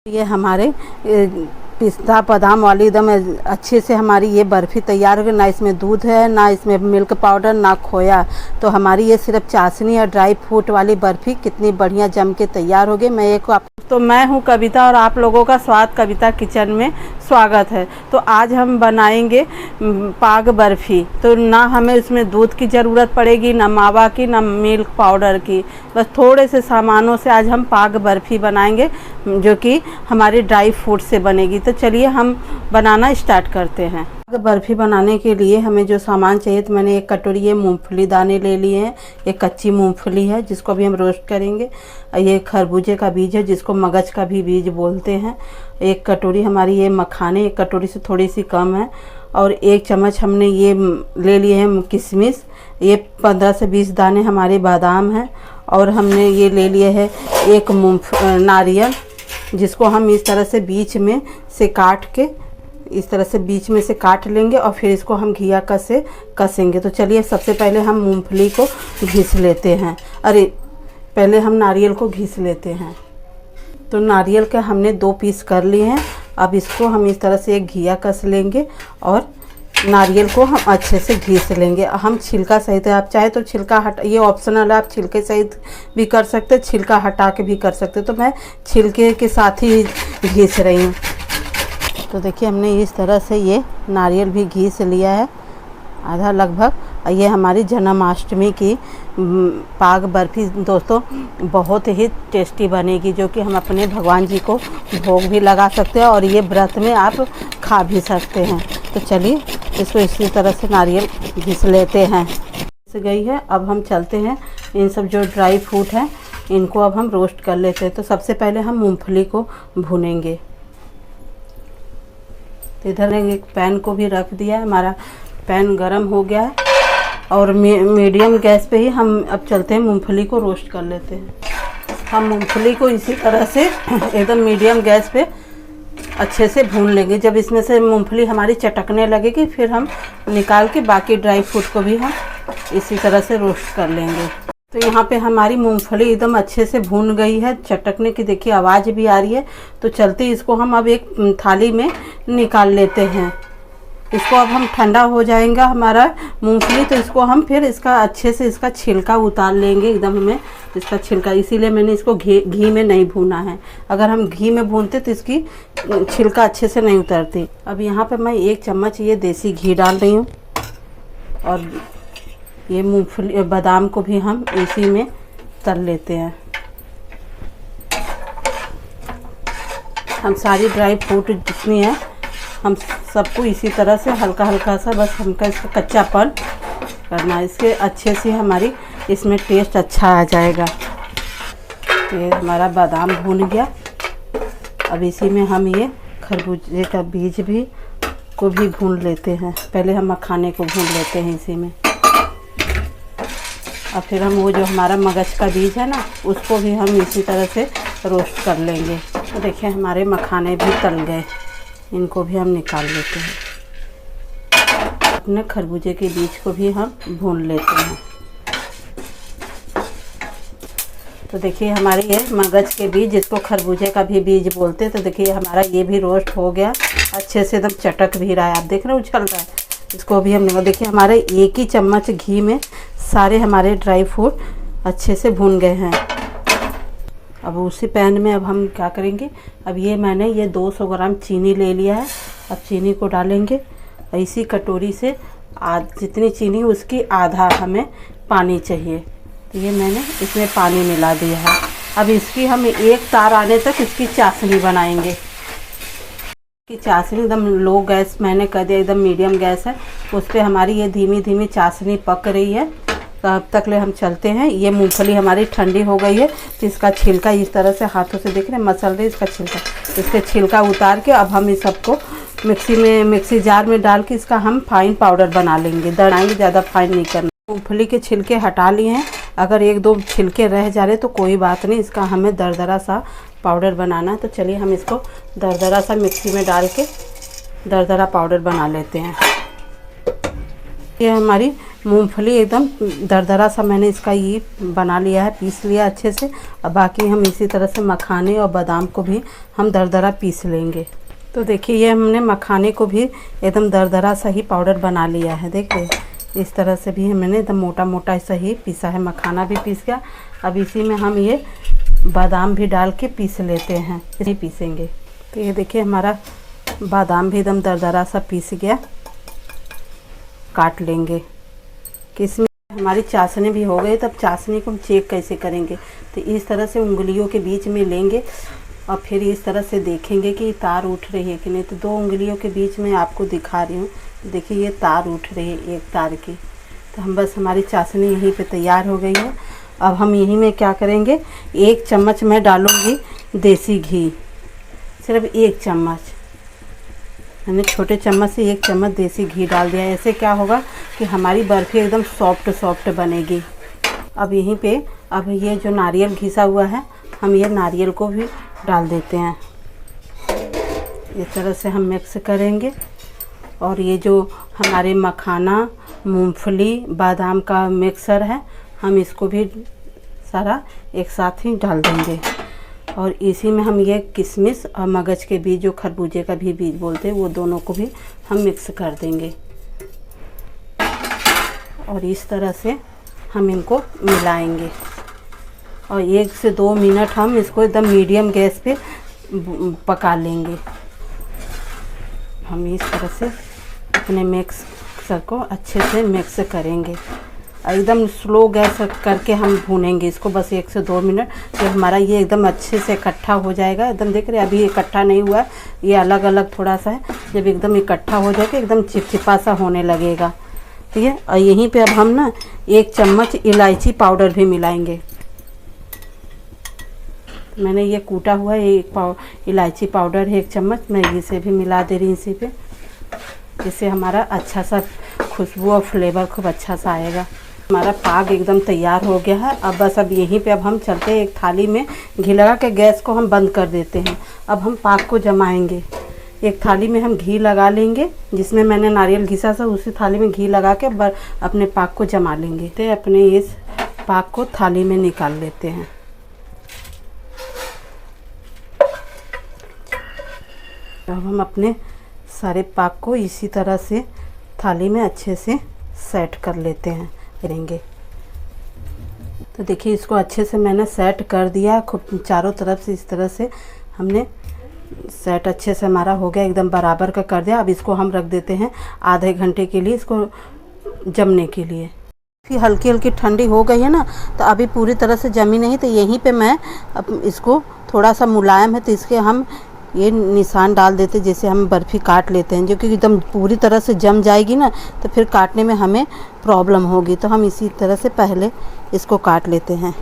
ये हमारे पिस्ता बादाम वाली एकदम अच्छे से हमारी ये बर्फ़ी तैयार हो गई। ना इसमें दूध है, ना इसमें मिल्क पाउडर, ना खोया। तो हमारी ये सिर्फ चाशनी और ड्राई फ्रूट वाली बर्फ़ी कितनी बढ़िया जम के तैयार हो गई। मैं हूँ कविता और आप लोगों का स्वाद कविता किचन में स्वागत है। तो आज हम बनाएंगे पाग बर्फ़ी। तो ना हमें इसमें दूध की ज़रूरत पड़ेगी, ना मावा की, ना मिल्क पाउडर की। बस थोड़े से सामानों से आज हम पाग बर्फ़ी बनाएंगे जो कि हमारी ड्राई फ्रूट से बनेगी। तो चलिए हम बनाना स्टार्ट करते हैं। बर्फ़ी बनाने के लिए हमें जो सामान चाहिए, तो मैंने एक कटोरी ये मूंगफली दाने ले लिए हैं। ये कच्ची मूंगफली है जिसको अभी हम रोस्ट करेंगे। ये खरबूजे का बीज है जिसको मगज का भी बीज बोलते हैं। एक कटोरी हमारी ये मखाने, एक कटोरी से थोड़ी सी कम है। और एक चम्मच हमने ये ले लिए हैं किशमिश। ये 15 से 20 दाने हमारे बादाम हैं। और हमने ये ले लिए है एक नारियल, जिसको हम इस तरह से बीच में से काट के इस तरह से बीच में से काट लेंगे और फिर इसको हम घिया कस से कसेंगे। तो चलिए सबसे पहले हम मूंगफली को घिस लेते हैं। पहले हम नारियल को घिस लेते हैं। तो नारियल के हमने 2 पीस कर लिए हैं। अब इसको हम इस तरह से एक घिया कस लेंगे और नारियल को हम अच्छे से घिस लेंगे। हम छिलका सहित, आप चाहे तो छिलका ये ऑप्शनल है, आप छिलके सहित भी कर सकते, छिलका हटा के भी कर सकते। तो मैं छिलके के साथ ही घिस रही हूँ। तो देखिए हमने इस तरह से ये नारियल भी घिस लिया है, आधा लगभग। ये हमारी जन्माष्टमी की पाग बर्फ़ी दोस्तों बहुत ही टेस्टी बनेगी, जो कि हम अपने भगवान जी को भोग भी लगा सकते हैं और ये व्रत में आप खा भी सकते हैं। तो चलिए इसको इसी तरह से नारियल घिस लेते हैं। घिस गई है। अब हम चलते हैं, इन सब जो ड्राई फ्रूट हैं इनको अब हम रोस्ट कर लेते हैं। तो सबसे पहले हम मूंगफली को भूनेंगे। तो इधर एक पैन को भी रख दिया है, हमारा पैन गरम हो गया है। और मीडियम गैस पे ही हम अब चलते हैं, मूंगफली को रोस्ट कर लेते हैं। हम मूंगफली को इसी तरह से एकदम मीडियम गैस पे अच्छे से भून लेंगे। जब इसमें से मूंगफली हमारी चटकने लगेगी, फिर हम निकाल के बाकी ड्राई फ्रूट को भी हम इसी तरह से रोस्ट कर लेंगे। तो यहाँ पे हमारी मूंगफली एकदम अच्छे से भून गई है, चटकने की देखिए आवाज़ भी आ रही है। तो चलते इसको हम अब एक थाली में निकाल लेते हैं। इसको अब हम ठंडा हो जाएगा हमारा मूंगफली, तो इसको हम फिर इसका अच्छे से इसका छिलका उतार लेंगे। एकदम हमें इसका छिलका, इसीलिए मैंने इसको घी में नहीं भूना है। अगर हम घी में भूनते तो इसकी छिलका अच्छे से नहीं उतरती। अब यहाँ पे मैं 1 चम्मच ये देसी घी डाल रही हूँ और ये मूंगफली बादाम को भी हम इसी में तल लेते हैं। हम सारी ड्राई फ्रूट जितनी है हम सबको इसी तरह से हल्का हल्का सा, बस हमका इसका कच्चापन करना है। इसके अच्छे से हमारी इसमें टेस्ट अच्छा आ जाएगा। ये हमारा बादाम भून गया। अब इसी में हम ये खरबूजे का बीज को भी भून लेते हैं। पहले हम मखाने को भून लेते हैं इसी में। और फिर हम वो जो हमारा मगज का बीज है ना, उसको भी हम इसी तरह से रोस्ट कर लेंगे। तो देखिए हमारे मखाने भी तल गए, इनको भी हम निकाल लेते हैं। अपने खरबूजे के बीज को भी हम भून लेते हैं। तो देखिए हमारे ये मगज के बीज, जिसको खरबूजे का भी बीज बोलते हैं, तो देखिए हमारा ये भी रोस्ट हो गया अच्छे से, एकदम चटक भी रहा है। आप देख रहे हो उछल रहा है। इसको भी हम देखिए हमारे 1 ही चम्मच घी में सारे हमारे ड्राई फ्रूट अच्छे से भून गए हैं। अब उसी पैन में अब हम क्या करेंगे, अब ये मैंने ये 200 ग्राम चीनी ले लिया है। अब चीनी को डालेंगे। इसी कटोरी से जितनी चीनी उसकी आधा हमें पानी चाहिए। तो ये मैंने इसमें पानी मिला दिया है। अब इसकी हम 1 तार आने तक इसकी चाशनी बनाएंगे। की चाशनी एकदम लो गैस मैंने कर दिया, एकदम मीडियम गैस है, उस पर हमारी ये धीमी धीमी चाशनी पक रही है। तो अब तक ले हम चलते हैं। ये मूंगफली हमारी ठंडी हो गई है, तो इसका छिलका इस तरह से हाथों से देख रहे हैं मसल रहे इसका छिलका। इसके छिलका उतार के अब हम इस सबको मिक्सी जार में डाल के इसका हम फाइन पाउडर बना लेंगे। दड़ाएंगे, ज़्यादा फाइन नहीं करना। मूंगफली के छिलके हटा लिए हैं। अगर 1-2 छिलके रह जा रहे तो कोई बात नहीं, इसका हमें दरदरा सा पाउडर बनाना है। तो चलिए हम इसको दरदरा सा मिक्सी में डाल के दरदरा पाउडर बना लेते हैं। ये हमारी मूंगफली एकदम दरदरा सा मैंने इसका ये बना लिया है, पीस लिया अच्छे से। अब बाकी हम इसी तरह से मखाने और बादाम को भी हम दरदरा पीस लेंगे। तो देखिए ये हमने मखाने को भी एकदम दरदरा सा ही पाउडर बना लिया है। देखिए इस तरह से भी मैंने एकदम मोटा मोटा सा ही पीसा है, मखाना भी पीस गया। अब इसी में हम ये बादाम भी डाल के पीस लेते हैं, इसे पीसेंगे। तो ये देखिए हमारा बादाम भी एकदम दरदरा सा पीस गया। काट लेंगे कि इसमें हमारी चाशनी भी हो गई। तब चाशनी को हम चेक कैसे करेंगे, तो इस तरह से उंगलियों के बीच में लेंगे और फिर इस तरह से देखेंगे कि तार उठ रही है कि नहीं। तो 2 उंगलियों के बीच में आपको दिखा रही हूँ, देखिए ये तार उठ रही है एक तार की। तो हम बस हमारी चाशनी यहीं पे तैयार हो गई है। अब हम यहीं में क्या करेंगे, 1 चम्मच मैं डालूँगी देसी घी, सिर्फ 1 चम्मच। मैंने छोटे चम्मच से 1 चम्मच देसी घी डाल दिया। ऐसे क्या होगा कि हमारी बर्फ़ी एकदम सॉफ्ट सॉफ्ट बनेगी। अब यहीं पे अब ये जो नारियल घिसा हुआ है, हम ये नारियल को भी डाल देते हैं। इस तरह से हम मिक्स करेंगे। और ये जो हमारे मखाना, मूंगफली, बादाम का मिक्सर है, हम इसको भी सारा एक साथ ही डाल देंगे। और इसी में हम ये किशमिश और मगज के बीज, जो खरबूजे का भी बीज बोलते हैं, वो दोनों को भी हम मिक्स कर देंगे। और इस तरह से हम इनको मिलाएंगे और 1 से 2 मिनट हम इसको एकदम मीडियम गैस पे पका लेंगे। हम इस तरह से अपने मिक्सर को अच्छे से मिक्स करेंगे। एकदम स्लो गैस करके हम भूनेंगे इसको बस 1 से 2 मिनट। जब हमारा ये एकदम अच्छे से इकट्ठा हो जाएगा, एकदम देख रहे हैं अभी इकट्ठा नहीं हुआ है, ये अलग अलग थोड़ा सा है। जब एकदम इकट्ठा हो जाएगा, एकदम चिपचिपा सा होने लगेगा, ठीक है। और यहीं पे अब हम ना 1 चम्मच इलायची पाउडर भी मिलाएंगे। मैंने ये कूटा हुआ है इलायची पाउडर है 1 चम्मच, मैं इसे भी मिला दे रही हूँ इसी पे। इससे हमारा अच्छा सा खुशबू और फ्लेवर खूब अच्छा सा आएगा। हमारा पाग एकदम तैयार हो गया है। अब बस अब यहीं पे अब हम चलते हैं, एक थाली में घी लगा के गैस को हम बंद कर देते हैं। अब हम पाग को जमाएंगे। एक थाली में हम घी लगा लेंगे, जिसमें मैंने नारियल घिसा था, उसी थाली में घी लगा के अपने पाग को जमा लेंगे। तो अपने इस पाग को थाली में निकाल लेते हैं। अब हम अपने सारे पाग को इसी तरह से थाली में अच्छे से सेट कर लेते हैं करेंगे। तो देखिए इसको अच्छे से मैंने सेट कर दिया, खूब चारों तरफ से इस तरह से हमने सेट अच्छे से हमारा हो गया, एकदम बराबर का कर दिया। अब इसको हम रख देते हैं आधे घंटे के लिए, इसको जमने के लिए। फिर हल्की हल्की ठंडी हो गई है ना, तो अभी पूरी तरह से जमी नहीं। तो यहीं पे मैं अब इसको थोड़ा सा मुलायम है, तो इसके हम ये निशान डाल देते, जैसे हम बर्फ़ी काट लेते हैं। जो कि एकदम पूरी तरह से जम जाएगी ना, तो फिर काटने में हमें प्रॉब्लम होगी। तो हम इसी तरह से पहले इसको काट लेते हैं।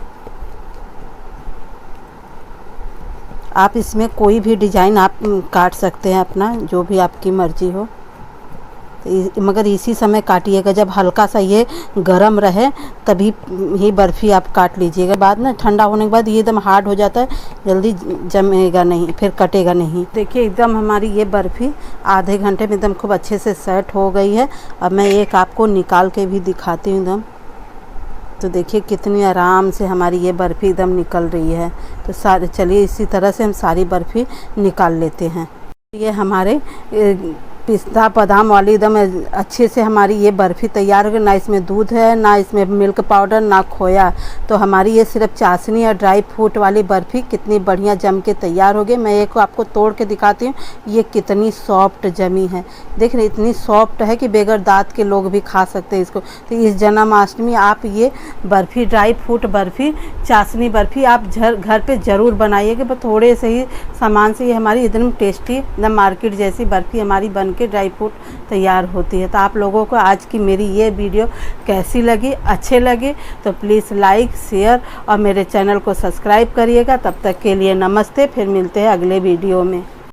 आप इसमें कोई भी डिज़ाइन आप काट सकते हैं अपना, जो भी आपकी मर्ज़ी हो। तो मगर इसी समय काटिएगा, जब हल्का सा ये गरम रहे तभी ही बर्फ़ी आप काट लीजिएगा। बाद में ठंडा होने के बाद ये एकदम हार्ड हो जाता है, जल्दी जमेगा नहीं, फिर कटेगा नहीं। देखिए एकदम हमारी ये बर्फ़ी आधे घंटे में एकदम खूब अच्छे से सेट हो गई है। अब मैं एक आपको निकाल के भी दिखाती हूँ एकदम। तो देखिए कितनी आराम से हमारी ये बर्फ़ी एकदम निकल रही है। तो चलिए इसी तरह से हम सारी बर्फ़ी निकाल लेते हैं। ये हमारे पिस्ता बादाम वाली एकदम अच्छे से हमारी ये बर्फ़ी तैयार हो गई। ना इसमें दूध है, ना इसमें मिल्क पाउडर, ना खोया। तो हमारी ये सिर्फ चाशनी और ड्राई फ्रूट वाली बर्फ़ी कितनी बढ़िया जम के तैयार हो गई। मैं एक आपको तोड़ के दिखाती हूँ, ये कितनी सॉफ्ट जमी है। देख रहे इतनी सॉफ्ट है कि बगैर दांत के लोग भी खा सकते हैं इसको। तो इस जन्माष्टमी आप ये बर्फ़ी, ड्राई फ्रूट बर्फ़ी, चाशनी बर्फ़ी आप घर पर ज़रूर बनाइएगा। बस थोड़े से ही सामान से ये हमारी एकदम टेस्टी, एकदम मार्केट जैसी बर्फ़ी हमारी बन के ड्राई फ्रूट तैयार होती है। तो आप लोगों को आज की मेरी ये वीडियो कैसी लगी, अच्छे लगे तो प्लीज़ लाइक, शेयर और मेरे चैनल को सब्सक्राइब करिएगा। तब तक के लिए नमस्ते, फिर मिलते हैं अगले वीडियो में।